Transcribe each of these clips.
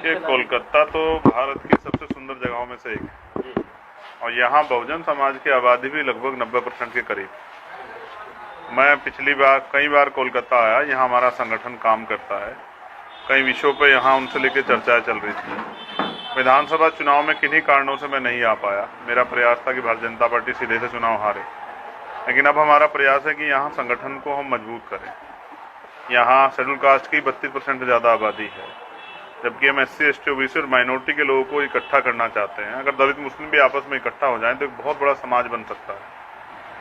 देखिए, कोलकाता तो भारत की सबसे सुंदर जगहों में से एक है और यहाँ बहुजन समाज की आबादी भी लगभग 90% के करीब। मैं पिछली बार कई बार कोलकाता आया, यहाँ हमारा संगठन काम करता है। कई विषयों पर यहाँ उनसे लेकर चर्चाएं चल रही थी। विधानसभा चुनाव में किन्हीं कारणों से मैं नहीं आ पाया। मेरा प्रयास था कि भारतीय जनता पार्टी सीधे से चुनाव हारे, लेकिन अब हमारा प्रयास है कि यहाँ संगठन को हम मजबूत करें। यहाँ शेड्यूल कास्ट की 32% से ज़्यादा आबादी है, जबकि हम SC, ST, OBC और माइनॉरिटी के लोगों को इकट्ठा करना चाहते हैं। अगर दलित मुस्लिम भी आपस में इकट्ठा हो जाएं तो एक बहुत बड़ा समाज बन सकता है।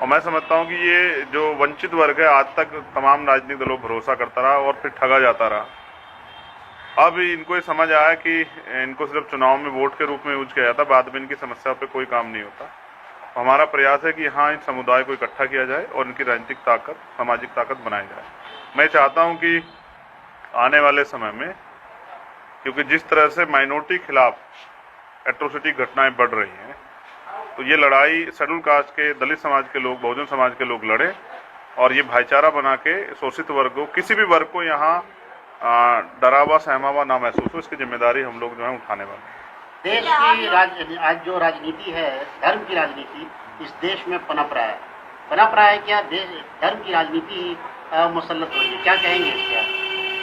और मैं समझता हूँ कि ये जो वंचित वर्ग है, आज तक तमाम राजनीतिक दलों पर भरोसा करता रहा और फिर ठगा जाता रहा। अब इनको ये समझ आया कि इनको सिर्फ चुनाव में वोट के रूप में यूज किया जाता, बाद में इनकी समस्या पे कोई काम नहीं होता। हमारा प्रयास है कि यहाँ इन समुदाय को इकट्ठा किया जाए और इनकी राजनीतिक ताकत, सामाजिक ताकत बनाई जाए। मैं चाहता हूँ कि आने वाले समय में, क्योंकि जिस तरह से माइनॉरिटी खिलाफ एट्रोसिटी घटनाएं बढ़ रही हैं, तो ये लड़ाई शेड्यूल कास्ट के, दलित समाज के लोग, बहुजन समाज के लोग लड़े और ये भाईचारा बना के शोषित वर्ग को, किसी भी वर्ग को यहाँ डरावा सहमा हुआ ना महसूस हो, इसकी जिम्मेदारी हम लोग जो है उठाने वाले हैं। देश की आज जो राजनीति है, धर्म की राजनीति इस देश में पनप रहा है क्या? धर्म की राजनीति मुसल्लत हो रही है, क्या कहेंगे इसका?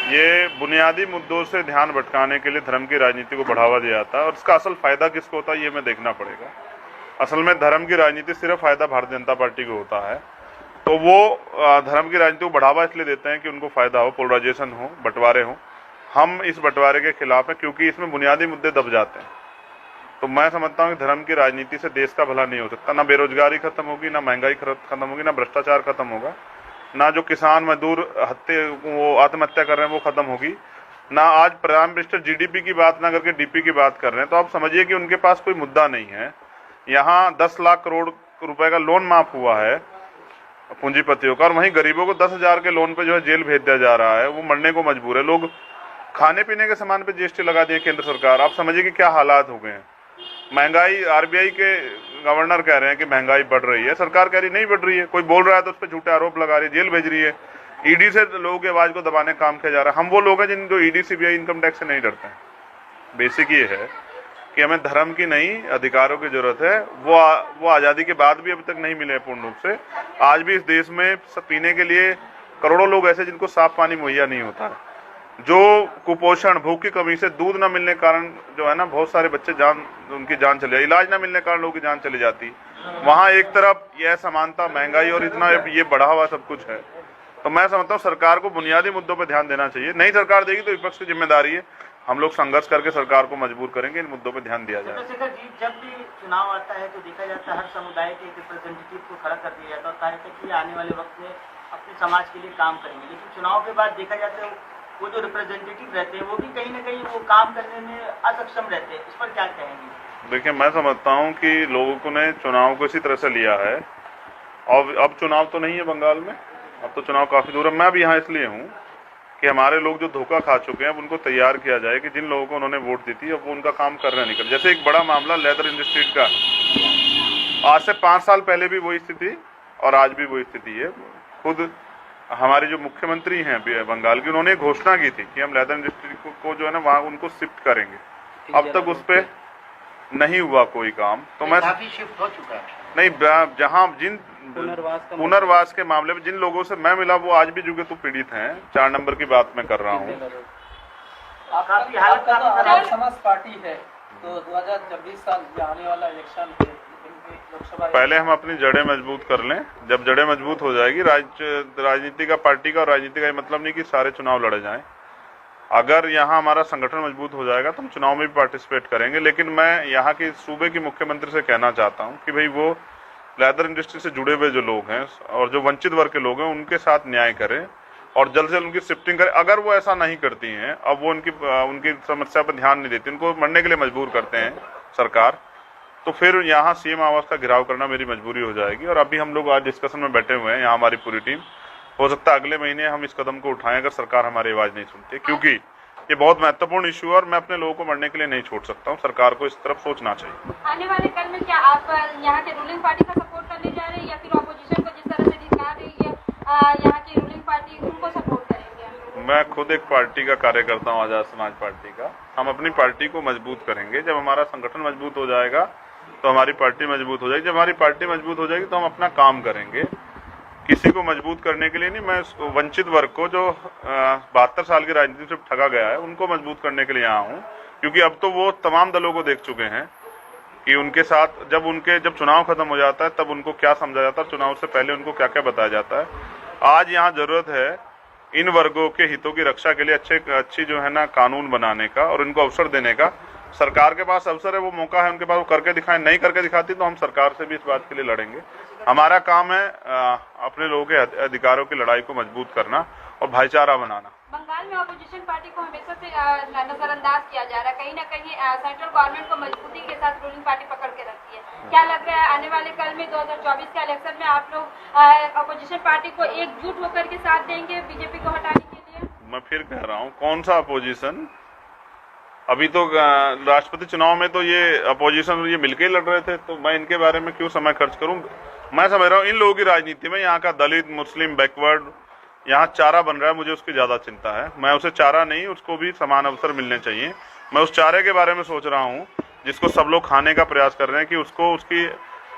ये बुनियादी मुद्दों से ध्यान भटकाने के लिए धर्म की राजनीति को बढ़ावा दिया जाता है और इसका असल फायदा किसको होता है ये मैं देखना पड़ेगा। असल में धर्म की राजनीति सिर्फ फायदा भारतीय जनता पार्टी को होता है, तो वो धर्म की राजनीति को बढ़ावा इसलिए देते हैं कि उनको फायदा हो, पोलराइजेशन हो, बंटवारे हो। हम इस बंटवारे के खिलाफ हैं क्योंकि इसमें बुनियादी मुद्दे दब जाते हैं। तो मैं समझता हूँ कि धर्म की राजनीति से देश का भला नहीं हो सकता। ना बेरोजगारी खत्म होगी, ना महंगाई खत्म होगी, ना भ्रष्टाचार खत्म होगा, ना जो किसान मजदूर वो आत्महत्या कर रहे हैं वो खत्म होगी, ना आज प्राइम मिनिस्टर GDP की बात ना करके DP की बात कर रहे हैं। तो आप समझिए कि उनके पास कोई मुद्दा नहीं है। यहाँ 10 लाख करोड़ रुपए का लोन माफ हुआ है पूंजीपतियों का, और वहीं गरीबों को 10,000 के लोन पे जो है जेल भेज दिया जा रहा है, वो मरने को मजबूर है। लोग खाने पीने के सामान पे GST लगा दिए केंद्र सरकार। आप समझिए कि क्या हालात हो गए हैं। महंगाई, RBI के गवर्नर कह रहे हैं कि महंगाई बढ़ रही है, सरकार कह रही नहीं बढ़ रही है। कोई बोल रहा है तो उस पर झूठे आरोप लगा रही है, जेल भेज रही है। ED से लोगों की आवाज को दबाने का काम किया जा रहा है। हम वो लोग हैं जिन जो ED, CBI, इनकम टैक्स से नहीं डरते हैं। बेसिक ये है कि हमें धर्म की नहीं, अधिकारों की जरूरत है। वो आज़ादी के बाद भी अभी तक नहीं मिले पूर्ण रूप से। आज भी इस देश में पीने के लिए करोड़ों लोग ऐसे जिनको साफ पानी मुहैया नहीं होता है। जो कुपोषण, भूख की कमी से दूध न मिलने के कारण जो है ना, बहुत सारे बच्चे उनकी जान चली जाती, इलाज न मिलने के कारण लोगों की जान चली जाती। वहाँ एक तरफ यह समानता, महंगाई और इतना ये बढ़ा हुआ सब कुछ है। तो मैं समझता हूँ सरकार को बुनियादी मुद्दों पर ध्यान देना चाहिए। नहीं सरकार देगी तो विपक्ष की जिम्मेदारी है, हम लोग संघर्ष करके सरकार को मजबूर करेंगे, इन मुद्दों पर ध्यान दिया जाए। जब भी चुनाव आता है तो देखा जाता है हर समुदाय के रिप्रेजेंटेटिव को खड़ा कर दिया जाता है और कहा जाता है कि आने वाले वक्त में अपने समाज के लिए काम करेंगे। लेकिन चुनाव के बाद देखा जाता है वो जो रिप्रेजेंटेटिव रहते हैं वो भी कहीं ना कहीं वो काम करने में असक्षम रहते हैं। इस पर क्या कहेंगे? देखिए, मैं समझता हूँ कि लोगों ने चुनाव को इसी तरह से लिया है और अब चुनाव तो नहीं है बंगाल में, अब तो चुनाव काफी दूर है। मैं भी यहाँ इसलिए हूँ कि हमारे लोग जो धोखा खा चुके हैं अब उनको तैयार किया जाए कि जिन लोगों को उन्होंने वोट दी थी अब वो उनका काम कर रहे निकल। जैसे एक बड़ा मामला लेदर इंडस्ट्री का, आज से 5 साल पहले भी वही स्थिति और आज भी वही स्थिति है। खुद हमारे जो मुख्यमंत्री हैं बंगाल की, उन्होंने घोषणा की थी कि हम लेदर इंडस्ट्री को जो है ना वहाँ उनको शिफ्ट करेंगे। अब तक उस पर नहीं हुआ कोई काम। तो मैं काफी शिफ्ट हो चुका है। नहीं, जहाँ जिन पुनर्वास के मामले में जिन लोगों से मैं मिला वो आज भी जुगे तो पीड़ित हैं। 4 नंबर की बात मैं कर रहा हूँ। समाज पार्टी है तो 2026 साल आने वाला इलेक्शन लोकसभा, पहले हम अपनी जड़ें मजबूत कर लें। जब जड़ें मजबूत हो जाएगी, राजनीति का, पार्टी का और राजनीति का ये मतलब नहीं कि सारे चुनाव लड़े जाएं। अगर यहाँ हमारा संगठन मजबूत हो जाएगा तो हम चुनाव में भी पार्टिसिपेट करेंगे। लेकिन मैं यहाँ के सूबे के मुख्यमंत्री से कहना चाहता हूँ कि भाई वो लेदर इंडस्ट्री से जुड़े हुए जो लोग हैं और जो वंचित वर्ग के लोग हैं उनके साथ न्याय करें और जल्द से जल्द उनकी शिफ्टिंग करें। अगर वो ऐसा नहीं करती हैं, अब वो उनकी समस्या पर ध्यान नहीं देती, उनको मरने के लिए मजबूर करते हैं सरकार, तो फिर यहाँ CM आवास का घिराव करना मेरी मजबूरी हो जाएगी। और अभी हम लोग आज डिस्कशन में बैठे हुए हैं, यहाँ हमारी पूरी टीम। हो सकता है अगले महीने हम इस कदम को उठाएं अगर सरकार हमारी आवाज नहीं सुनती, क्योंकि ये बहुत महत्वपूर्ण इशू है और मैं अपने लोगों को मरने के लिए नहीं छोड़ सकता हूँ। सरकार को इस तरफ सोचना चाहिए। आने वाले कल में क्या आप यहाँ के रूलिंग पार्टी का सपोर्ट करने जा रहे हैं या फिर ऑपोजिशन को जिस तरह से दिखा रही है यहाँ की रूलिंग पार्टी उनको सपोर्ट करेंगे? मैं खुद एक पार्टी का कार्यकर्ता हूँ, आज़ाद समाज पार्टी का। हम अपनी पार्टी को मजबूत करेंगे। जब हमारा संगठन मजबूत हो जाएगा तो हमारी पार्टी मजबूत हो जाएगी। जब हमारी पार्टी मजबूत हो जाएगी तो हम अपना काम करेंगे। किसी को मजबूत करने के लिए नहीं, मैं वंचित वर्ग को जो 72 साल की राजनीति से ठगा गया है उनको मजबूत करने के लिए आया हूँ। क्योंकि अब तो वो तमाम दलों को देख चुके हैं कि उनके साथ जब चुनाव खत्म हो जाता है तब उनको क्या समझा जाता है, चुनाव से पहले उनको क्या क्या बताया जाता है। आज यहाँ जरूरत है इन वर्गों के हितों की रक्षा के लिए अच्छी जो है ना कानून बनाने का और इनको अवसर देने का। सरकार के पास अवसर है, वो मौका है उनके पास, वो करके दिखाएं। नहीं करके दिखाती तो हम सरकार से भी इस बात के लिए लड़ेंगे। हमारा काम है अपने लोगों के अधिकारों की लड़ाई को मजबूत करना और भाईचारा बनाना। बंगाल में अपोजिशन पार्टी को हमेशा से नजरअंदाज किया जा रहा है। कहीं ना कहीं सेंट्रल गवर्नमेंट को मजबूती के साथ रूलिंग पार्टी पकड़ के रखती है। क्या लग रहा है आने वाले कल में 2024 के इलेक्शन में आप लोग अपोजिशन पार्टी को एकजुट होकर के साथ देंगे बीजेपी को हटाने के लिए? मैं फिर कह रहा हूँ, कौन सा अपोजिशन? अभी तो राष्ट्रपति चुनाव में तो ये अपोजिशन ये मिलके लड़ रहे थे, तो मैं इनके बारे में क्यों समय खर्च करूं? मैं समझ रहा हूँ इन लोगों की राजनीति में यहाँ का दलित, मुस्लिम, बैकवर्ड यहाँ चारा बन रहा है, मुझे उसकी ज्यादा चिंता है। मैं उसे चारा नहीं, उसको भी समान अवसर मिलने चाहिए। मैं उस चारे के बारे में सोच रहा हूँ जिसको सब लोग खाने का प्रयास कर रहे हैं कि उसको उसकी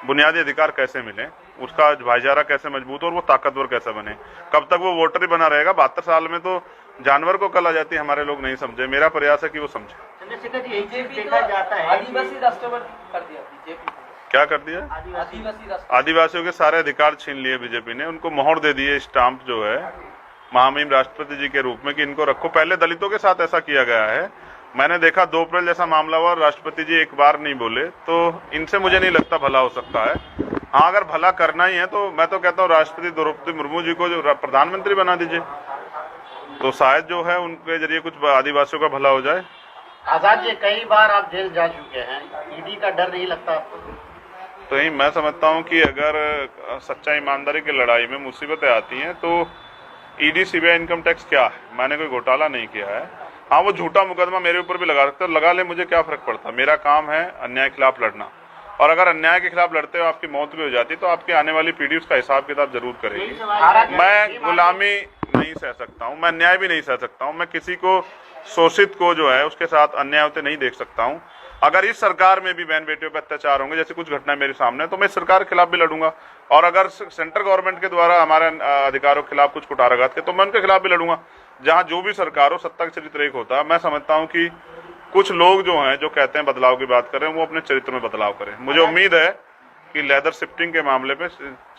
बुनियादी अधिकार कैसे मिले, उसका भाईचारा कैसे मजबूत और वो ताकतवर कैसे बने। कब तक वो वोटर ही बना रहेगा? 72 साल में तो जानवर को कल आ जाती है। हमारे लोग नहीं समझे। मेरा प्रयास है कि वो समझे। चंद्रशेखर जी, एक चीज देखा जाता है आदिवासी राष्ट्रवाद कर दिया बीजेपी। क्या कर दिया? आदिवासियों के सारे अधिकार छीन लिए बीजेपी ने। उनको मोहर दे दिए, स्टाम्प जो है महामहिम राष्ट्रपति जी के रूप में कि इनको रखो। पहले दलितों के साथ ऐसा किया गया है। मैंने देखा 2 अप्रैल जैसा मामला हुआ और राष्ट्रपति जी एक बार नहीं बोले, तो इनसे मुझे नहीं लगता भला हो सकता है। हाँ, अगर भला करना ही है तो मैं तो कहता हूँ राष्ट्रपति द्रौपदी मुर्मू जी को जो प्रधानमंत्री बना दीजिए, तो शायद जो है उनके जरिए कुछ आदिवासियों का भला हो जाए। आजाद जी, कई बार आप जेल जा चुके हैं, ईडी का डर नहीं लगता आपको? तो ही मैं समझता हूँ कि अगर सच्चा ईमानदारी की लड़ाई में मुसीबतें आती हैं तो ईडी, सीबीआई, इनकम टैक्स क्या है? मैंने कोई घोटाला नहीं किया है। हाँ, वो झूठा मुकदमा मेरे ऊपर भी लगा सकते हैं, लगा ले, मुझे क्या फर्क पड़ता। मेरा काम है अन्याय के खिलाफ लड़ना, और अगर अन्याय के खिलाफ लड़ते हो आपकी मौत भी हो जाती तो आपकी आने वाली पीढ़ी उसका हिसाब किताब जरूर करेगी। मैं गुलामी नहीं सह सकता हूँ, मैं अन्याय भी नहीं सह सकता हूँ। मैं किसी को शोषित को जो है उसके साथ अन्याय होते नहीं देख सकता हूँ। अगर इस सरकार में भी बहन बेटियों पर अत्याचार होंगे, जैसे कुछ घटनाएं मेरे सामने, तो मैं सरकार के खिलाफ भी लड़ूंगा। और अगर सेंट्रल गवर्नमेंट के द्वारा हमारे अधिकारों के खिलाफ कुछ कुठाराघात के, तो मैं उनके खिलाफ भी लड़ूंगा। जहां जो भी सरकार हो, सत्ता का चरित्र एक होता है। मैं समझता हूं कि कुछ लोग जो हैं, जो कहते हैं बदलाव की बात कर रहे हैं, वो अपने चरित्र में बदलाव करें। मुझे उम्मीद है कि लेदर शिफ्टिंग के मामले पे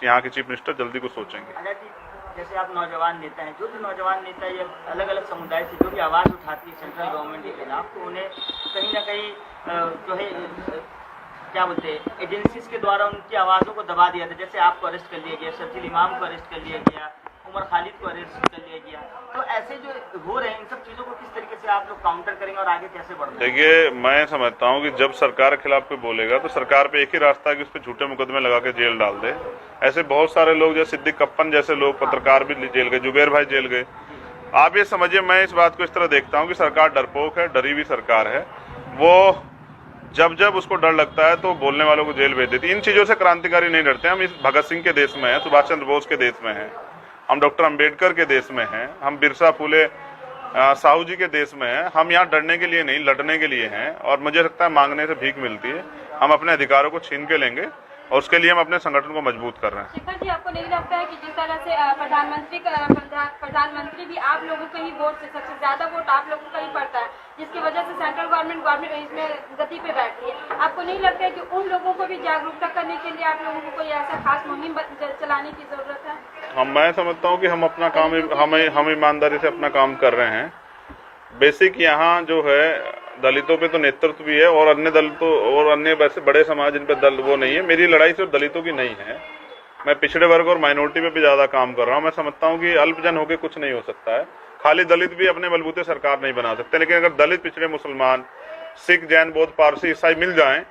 यहाँ के चीफ मिनिस्टर जल्दी कुछ सोचेंगे। जैसे आप नौजवान नेता हैं, जो भी नौजवान नेता ये अलग अलग समुदाय से जो भी आवाज़ उठाती है सेंट्रल गवर्नमेंट के खिलाफ, तो उन्हें कहीं ना कहीं जो है क्या बोलते हैं, एजेंसीज के द्वारा उनकी आवाज़ों को दबा दिया था। जैसे आपको अरेस्ट कर लिया गया, शर्जील इमाम को अरेस्ट कर लिया गया, उमर खालिद को अरेस्ट कर लिया गया। तो ऐसे जो हो रहे हैं, इन सब चीज़ों को किस तरीके से आप लोग काउंटर करेंगे और आगे कैसे बढ़ेंगे? देखिए, मैं समझता हूँ कि जब सरकार के खिलाफ कोई बोलेगा तो सरकार पे एक ही रास्ता है कि उस पर झूठे मुकदमे लगा के जेल डाल दे। ऐसे बहुत सारे लोग, जैसे सिद्दीक कप्पन जैसे लोग, पत्रकार भी जेल गए, जुबैर भाई जेल गए। आप ये समझिए, मैं इस बात को इस तरह देखता हूँ कि सरकार डरपोक है, डरी हुई सरकार है। वो जब उसको डर लगता है तो बोलने वालों को जेल भेज देती है। इन चीज़ों से क्रांतिकारी नहीं डरते। हम इस भगत सिंह के देश में हैं, सुभाष चंद्र बोस के देश में हैं, हम डॉक्टर अंबेडकर के देश में हैं, हम बिरसा फुले साहू जी के देश में हैं। हम यहाँ डरने के लिए नहीं, लड़ने के लिए हैं। और मुझे लगता है मांगने से भीख मिलती है। हम अपने अधिकारों को छीन के लेंगे और उसके लिए हम अपने संगठन को मजबूत कर रहे हैं। शेखर जी, आपको नहीं लगता है कि जिस तरह से प्रधानमंत्री भी आप लोगों के ही वोट से, सबसे ज्यादा वोट आप लोगों का ही पड़ता है, जिसकी वजह से सेंट्रल गवर्नमेंट इसमें गति पे बैठ रही है? आपको नहीं लगता है कि उन लोगों को भी जागरूकता करने के लिए आप लोगों को कोई ऐसा खास मुहिम चलाने की जरूरत है? मैं समझता हूँ कि हम अपना काम, हम ईमानदारी से अपना काम कर रहे हैं। बेसिक यहाँ जो है दलितों पे तो नेतृत्व भी है, और अन्य दलितों और अन्य वैसे बड़े समाज जिन पे दल वो नहीं है। मेरी लड़ाई सिर्फ दलितों की नहीं है। मैं पिछड़े वर्ग और माइनॉरिटी पे भी ज्यादा काम कर रहा हूँ। मैं समझता हूँ कि अल्पजन होकर कुछ नहीं हो सकता है। खाली दलित भी अपने बलबूते सरकार नहीं बना सकते, लेकिन अगर दलित, पिछड़े, मुसलमान, सिख, जैन, बौद्ध, पारसी, ईसाई मिल जाएं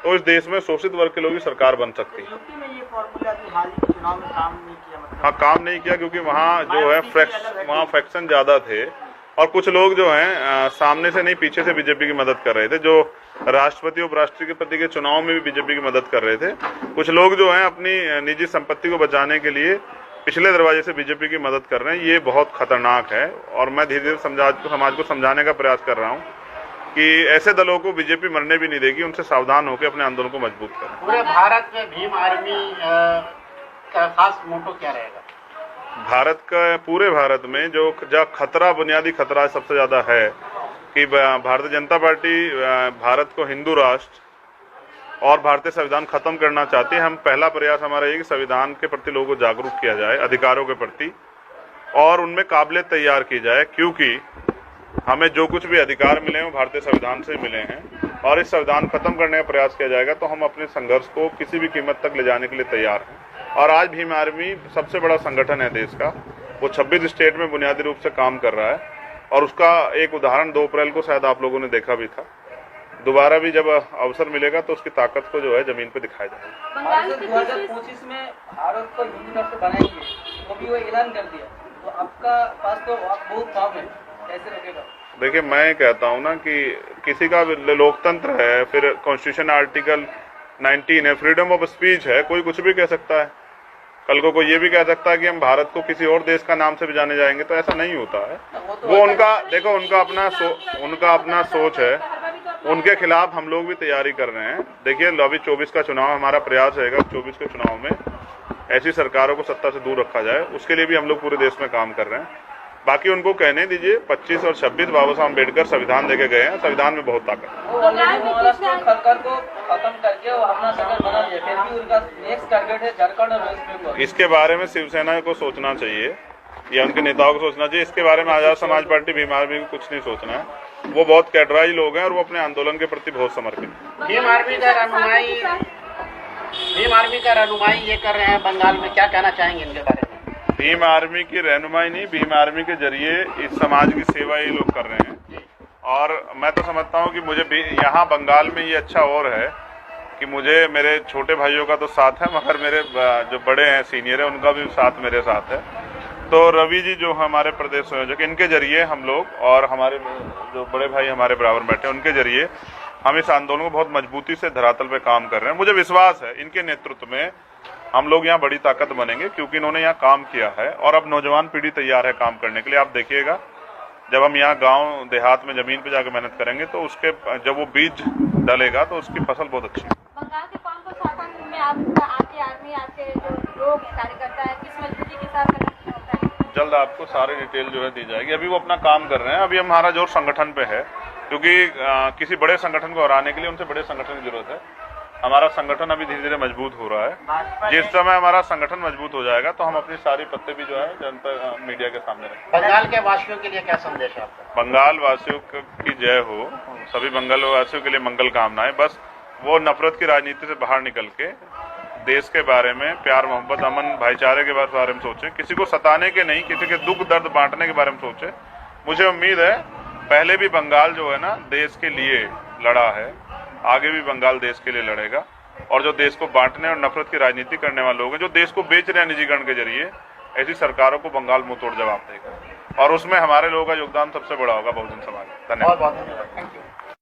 तो इस देश में शोषित वर्ग के लोग की सरकार बन सकती है। यूपी में ये फॉर्मूला हाल ही के चुनाव में काम नहीं किया, मतलब हाँ, काम नहीं किया क्योंकि वहाँ जो है वहाँ फैक्शन ज्यादा थे, और कुछ लोग जो हैं सामने से नहीं पीछे से बीजेपी की मदद कर रहे थे। जो राष्ट्रपति उपराष्ट्रपति के चुनाव में भी बीजेपी की मदद कर रहे थे। कुछ लोग जो हैं अपनी निजी संपत्ति को बचाने के लिए पिछले दरवाजे से बीजेपी की मदद कर रहे हैं, ये बहुत खतरनाक है। और मैं धीरे धीरे समाज को समझाने का प्रयास कर रहा हूँ कि ऐसे दलों को बीजेपी मरने भी नहीं देगी, उनसे सावधान होकर अपने आंदोलन को मजबूत करें। पूरे भारत में भीम आर्मी का खास मोटो क्या रहेगा? भारत का पूरे भारत में जो खतरा, बुनियादी खतरा सबसे ज्यादा है कि भारतीय जनता पार्टी भारत को हिंदू राष्ट्र और भारतीय संविधान खत्म करना चाहती है। हम पहला प्रयास हमारा ये कि संविधान के प्रति लोगों को जागरूक किया जाए, अधिकारों के प्रति, और उनमें काबिलियत तैयार की जाए, क्योंकि हमें जो कुछ भी अधिकार मिले हैं वो भारतीय संविधान से मिले हैं। और इस संविधान खत्म करने का प्रयास किया जाएगा तो हम अपने संघर्ष को किसी भी कीमत तक ले जाने के लिए तैयार हैं। और आज भीम आर्मी सबसे बड़ा संगठन है देश का, वो 26 स्टेट में बुनियादी रूप से काम कर रहा है। और उसका एक उदाहरण 2 अप्रैल को शायद आप लोगों ने देखा भी था। दोबारा भी जब अवसर मिलेगा तो उसकी ताकत को जो है जमीन पे दिखाया जाएगा। 2025 में भारत को हिंदू राष्ट्र बनाएंगे, वो भी वो ऐलान कर दिया, तो आपका पास तो बहुत काम है, कैसे रोकेगा? देखिए, मैं कहता हूं ना कि किसी का लोकतंत्र है, फिर कॉन्स्टिट्यूशन आर्टिकल 19 है, फ्रीडम ऑफ स्पीच है, कोई कुछ भी कह सकता है। कल को कोई ये भी कह सकता है कि हम भारत को किसी और देश का नाम से भी जाने जाएंगे, तो ऐसा नहीं होता है। वो उनका, देखो, उनका अपना सोच है, उनके खिलाफ हम लोग भी तैयारी कर रहे हैं। देखिए, अभी 24 का चुनाव, हमारा प्रयास रहेगा 24 के चुनाव में ऐसी सरकारों को सत्ता से दूर रखा जाए, उसके लिए भी हम लोग पूरे देश में काम कर रहे हैं। बाकी उनको कहने दीजिए, 25 और 26 बाबा साहब अम्बेडकर संविधान देके गए हैं, संविधान में बहुत ताकत है। महाराष्ट्र सरकार को खत्म करके वो अपना सरकार बना लिया, फिर भी उनका नेक्स्ट टारगेट है झारखंड और वेस्ट बंगाल। इसके बारे में शिवसेना को सोचना चाहिए या उनके नेताओं को सोचना चाहिए। इसके बारे में आजाद समाज पार्टी, भीम आर्मी को कुछ नहीं सोचना है। वो बहुत कैडराई लोग हैं और वो अपने आंदोलन के प्रति बहुत समर्पित हैं। भीम आर्मी का रहनुमाई ये कर रहे हैं बंगाल में, क्या कहना चाहेंगे इनके बारे में? भीम आर्मी की रहनुमाई नहीं, भीम आर्मी के जरिए इस समाज की सेवा ये लोग कर रहे हैं। और मैं तो समझता हूँ कि मुझे भी यहाँ बंगाल में ये अच्छा और है कि मुझे मेरे छोटे भाइयों का तो साथ है, मगर मेरे जो बड़े हैं, सीनियर है, उनका भी साथ मेरे साथ है। तो रवि जी जो हमारे प्रदेश संयोजक, इनके जरिए हम लोग, और हमारे जो बड़े भाई हमारे बराबर बैठे, उनके जरिए हम इस आंदोलन को बहुत मजबूती से धरातल पे काम कर रहे हैं। मुझे विश्वास है इनके नेतृत्व में हम लोग यहाँ बड़ी ताकत बनेंगे, क्योंकि इन्होंने यहाँ काम किया है और अब नौजवान पीढ़ी तैयार है काम करने के लिए। आप देखिएगा, जब हम यहाँ गांव देहात में जमीन पे जाकर मेहनत करेंगे तो उसके जब वो बीज डलेगा तो उसकी फसल बहुत अच्छी है। बंगाल के कौन कौन शासन में आपके आर्मी, आपके जो लोग कार्यकर्ता है, किस मजबूती के साथ कनेक्ट होता है? जल्द आपको सारी डिटेल जो है दी जाएगी। अभी वो अपना काम कर रहे हैं। अभी हमारा जोर संगठन पे है, क्योंकि किसी बड़े संगठन को हराने के लिए उनसे बड़े संगठन की जरूरत है। हमारा संगठन अभी धीरे धीरे मजबूत हो रहा है। जिस समय हमारा संगठन मजबूत हो जाएगा तो हम अपनी सारी पत्ते भी जो है जनता मीडिया के सामने रखेंगे। बंगाल के वासियों के लिए क्या संदेश है आपका? बंगाल वासियों की जय हो, सभी बंगाल वासियों के लिए मंगल कामनाएं। बस वो नफरत की राजनीति से बाहर निकल के देश के बारे में, प्यार मोहब्बत, अमन भाईचारे के बारे में सोचें, किसी को सताने के नहीं, किसी के दुख दर्द बांटने के बारे में सोचें। मुझे उम्मीद है पहले भी बंगाल जो है ना देश के लिए लड़ा है, आगे भी बंगाल देश के लिए लड़ेगा। और जो देश को बांटने और नफरत की राजनीति करने वाले लोग हैं, जो देश को बेच रहे हैं निजीकरण के जरिए, ऐसी सरकारों को बंगाल मुंह तोड़ जवाब देगा। और उसमें हमारे लोगों का योगदान सबसे बड़ा होगा, बहुजन समाज। धन्यवाद। बहुत बहुत धन्यवाद। Thank you.